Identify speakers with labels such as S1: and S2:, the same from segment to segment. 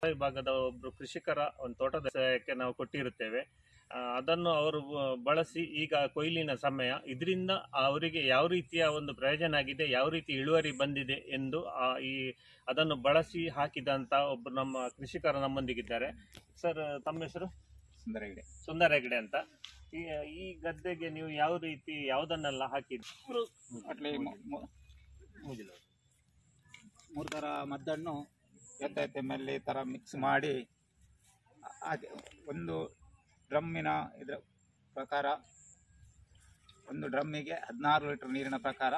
S1: ವಿಭಾಗದ ಒಬ್ರು ಕೃಷಿಕರ ಒಂದು ತೋಟದ ಸಹಾಯಕ್ಕೆ ನಾವು ಕೊಟ್ಟಿರುತ್ತೇವೆ. ಅದನ್ನು ಅವರು ಬಳಸಿ ಈಗ ಕೊಯ್ಲಿನ ಸಮಯ, ಇದರಿಂದ ಅವರಿಗೆ ಯಾವ ರೀತಿಯ ಒಂದು ಪ್ರಯೋಜನ ಆಗಿದೆ, ಯಾವ ರೀತಿ ಇಳುವರಿ ಬಂದಿದೆ ಎಂದು ಅದನ್ನು ಬಳಸಿ ಹಾಕಿದಂತ ಒಬ್ಬರು ನಮ್ಮ ಕೃಷಿಕರು ನಮ್ಮೊಂದಿಗಿದ್ದಾರೆ. ಸರ್, ತಮ್ಮ ಹೆಸರು? ಸುಂದರ ಹೆಗಡೆ ಅಂತ. ಈ ಗದ್ದೆಗೆ ನೀವು ಯಾವ ರೀತಿ ಯಾವುದನ್ನೆಲ್ಲ ಹಾಕಿದ್ರಿ?
S2: 3 ತರ ಮದ್ದನ್ನು 50 ml ತರ ಮಿಕ್ಸ್ ಮಾಡಿ ಒಂದು ಡ್ರಮ್ಮಿನ ಇದರ ಪ್ರಕಾರ, ಒಂದು ಡ್ರಮ್ಮಿಗೆ 16 ಲೀಟರ್ ನೀರಿನ ಪ್ರಕಾರ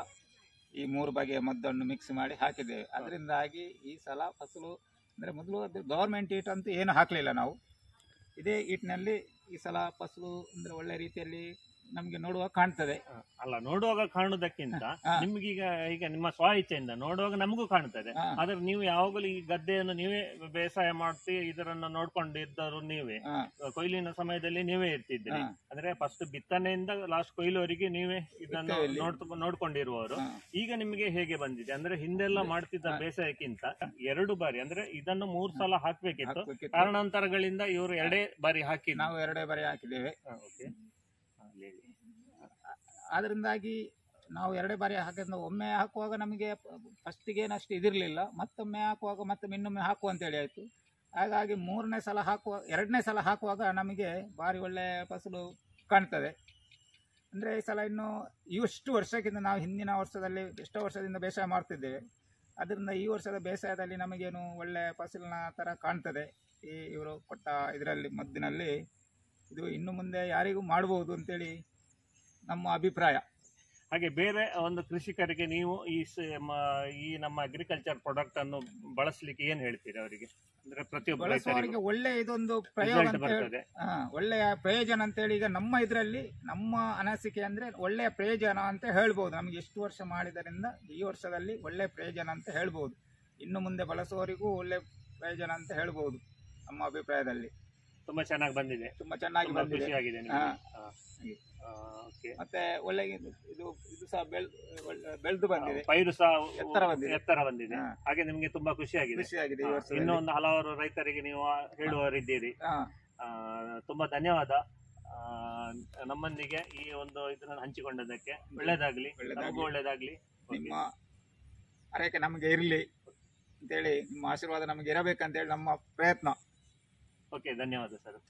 S2: ಈ 3 ಬಗೆಯ ಮದ್ದನ್ನು ಮಿಕ್ಸ್ ಮಾಡಿ ಹಾಕಿದ್ದೇವೆ. ಅದರಿಂದಾಗಿ ಈ ಸಲ ಫಸಲು ಅಂದರೆ ಮೊದಲು ಅದು ಗವರ್ಮೆಂಟ್ ಈಟ್ ಅಂತ ಏನು ಹಾಕಲಿಲ್ಲ ನಾವು. ಇದೇ ಈಟ್ನಲ್ಲಿ ಈ ಸಲ ಫಸಲು ಅಂದರೆ ಒಳ್ಳೆ ರೀತಿಯಲ್ಲಿ ನಮಗೆ ನೋಡುವಾಗ ಕಾಣ್ತದೆ.
S1: ಅಲ್ಲ, ನೋಡುವಾಗ ಕಾಣುವುದಕ್ಕಿಂತ ನಿಮ್ಗೀಗ ಈಗ ನಿಮ್ಮ ಸ್ವ ಇಚ್ಛೆಯಿಂದ ನೋಡುವಾಗ ನಮಗೂ ಕಾಣ್ತದೆ. ಆದ್ರೆ ನೀವು ಯಾವಾಗಲೂ ಈ ಗದ್ದೆಯನ್ನು ನೀವೇ ಬೇಸಾಯ ಮಾಡ್ತಿ, ಇದರನ್ನ ನೋಡ್ಕೊಂಡಿದ್ದವರು ನೀವೇ, ಕೊಯ್ಲಿನ ಸಮಯದಲ್ಲಿ ನೀವೇ ಇರ್ತಿದ್ರಿ. ಅಂದ್ರೆ ಫಸ್ಟ್ ಬಿತ್ತನೆಯಿಂದ ಲಾಸ್ಟ್ ಕೊಯ್ಲುವರೆಗೆ ನೀವೇ ಇದನ್ನು ನೋಡ್ಕೊಂಡಿರುವವರು. ಈಗ ನಿಮಗೆ ಹೇಗೆ ಬಂದಿದೆ ಅಂದ್ರೆ ಹಿಂದೆಲ್ಲ ಮಾಡ್ತಿದ್ದ ಬೇಸಾಯಕ್ಕಿಂತ 2 ಬಾರಿ ಅಂದ್ರೆ ಇದನ್ನು 3 ಸಲ ಹಾಕ್ಬೇಕಿತ್ತು. ಕಾರಣಾಂತರಗಳಿಂದ ಇವರು 2 ಬಾರಿ ಹಾಕಿದ್ರು.
S2: ನಾವು 2 ಬಾರಿ ಹಾಕಿದ್ದೇವೆ. ಅದರಿಂದಾಗಿ ನಾವು 2 ಬಾರಿ ಹಾಕಿದ್ರೆ ಒಮ್ಮೆ ಹಾಕುವಾಗ ನಮಗೆ ಫಸ್ಟಿಗೆ ಏನಷ್ಟು ಇದಿರಲಿಲ್ಲ, ಮತ್ತೊಮ್ಮೆ ಹಾಕುವಾಗ ಮತ್ತೆ ಇನ್ನೊಮ್ಮೆ ಹಾಕುವ ಅಂತೇಳಿ ಆಯಿತು. ಹಾಗಾಗಿ 2ನೇ ಸಲ ಹಾಕುವಾಗ ನಮಗೆ ಭಾರಿ ಒಳ್ಳೆ ಫಸಲು ಕಾಣ್ತದೆ. ಅಂದರೆ ಈ ಸಲ ಇನ್ನು ಇಷ್ಟು ವರ್ಷಕ್ಕಿಂತ ನಾವು ಹಿಂದಿನ ವರ್ಷದಲ್ಲಿ ಎಷ್ಟೋ ವರ್ಷದಿಂದ ಬೇಸಾಯ ಮಾಡ್ತಿದ್ದೇವೆ. ಅದರಿಂದ ಈ ವರ್ಷದ ಬೇಸಾಯದಲ್ಲಿ ನಮಗೇನು ಒಳ್ಳೆ ಫಸಲಿನ ಥರ ಕಾಣ್ತದೆ. ಇವರು ಕೊಟ್ಟ ಇದರಲ್ಲಿ ಮದ್ದಿನಲ್ಲಿ ಇದು ಇನ್ನು ಮುಂದೆ ಯಾರಿಗೂ ಮಾಡಬಹುದು ಅಂತೇಳಿ ನಮ್ಮ ಅಭಿಪ್ರಾಯ.
S1: ಹಾಗೆ ಬೇರೆ ಒಂದು ಕೃಷಿಕರಿಗೆ ನೀವು ಈ ನಮ್ಮ ಅಗ್ರಿಕಲ್ಚರ್ ಪ್ರಾಡಕ್ಟ್ ಅನ್ನು ಬಳಸಲಿಕ್ಕೆ ಏನ್ ಹೇಳ್ತೀರಿ ಅವರಿಗೆ? ಅಂದ್ರೆ ಪ್ರತಿಯೊಬ್ಬರಿಗೆ
S2: ಒಳ್ಳೆ ಇದೊಂದು ಪ್ರಯೋಗ, ಒಳ್ಳೆಯ ಪ್ರಯೋಜನ ಅಂತೇಳಿ ಈಗ ನಮ್ಮ ಇದರಲ್ಲಿ ನಮ್ಮ ಅನಿಸಿಕೆ ಅಂದ್ರೆ ಒಳ್ಳೆಯ ಪ್ರಯೋಜನ ಅಂತ ಹೇಳ್ಬೋದು. ನಮ್ಗೆ ಎಷ್ಟು ವರ್ಷ ಮಾಡಿದರಿಂದ ಈ ವರ್ಷದಲ್ಲಿ ಒಳ್ಳೆ ಪ್ರಯೋಜನ ಅಂತ ಹೇಳ್ಬೋದು. ಇನ್ನು ಮುಂದೆ ಬಳಸುವವರಿಗೂ ಒಳ್ಳೆ ಪ್ರಯೋಜನ ಅಂತ ಹೇಳ್ಬೋದು. ನಮ್ಮ ಅಭಿಪ್ರಾಯದಲ್ಲಿ
S1: ತುಂಬಾ ಚೆನ್ನಾಗಿ ಬಂದಿದೆ.
S2: ತುಂಬಾ ಚೆನ್ನಾಗಿ ಬಂದಿದೆ. ಮತ್ತೆ ಒಳ್ಳೆ ಇದು ಸಹ ಬೆಳೆದು ಬಂದಿದೆ.
S1: ಪೈರು ಸಹ ಎತ್ತರ ಬಂದಿದೆ. ಹಾಗೆ ನಿಮ್ಗೆ ತುಂಬಾ ಖುಷಿಯಾಗಿದೆ. ಇನ್ನೂ ಒಂದು ಹಲವಾರು ರೈತರಿಗೆ ನೀವು ಹೇಳುವವರಿದ್ದೀರಿ. ತುಂಬಾ ಧನ್ಯವಾದ ನಮ್ಮೊಂದಿಗೆ ಈ ಒಂದು ಇದನ್ನು ಹಂಚಿಕೊಂಡದಕ್ಕೆ. ಒಳ್ಳೇದಾಗ್ಲಿ, ನಮಗೂ ಒಳ್ಳೇದಾಗ್ಲಿ.
S2: ನಿಮ್ಮ ಆರೈಕೆ ನಮಗೆ ಇರಲಿ ಅಂತೇಳಿ, ನಿಮ್ಮ ಆಶೀರ್ವಾದ ನಮಗೆ ಇರಬೇಕಂತೇಳಿ ನಮ್ಮ ಪ್ರಯತ್ನ.
S1: ಓಕೆ, ಧನ್ಯವಾದ ಸರ್.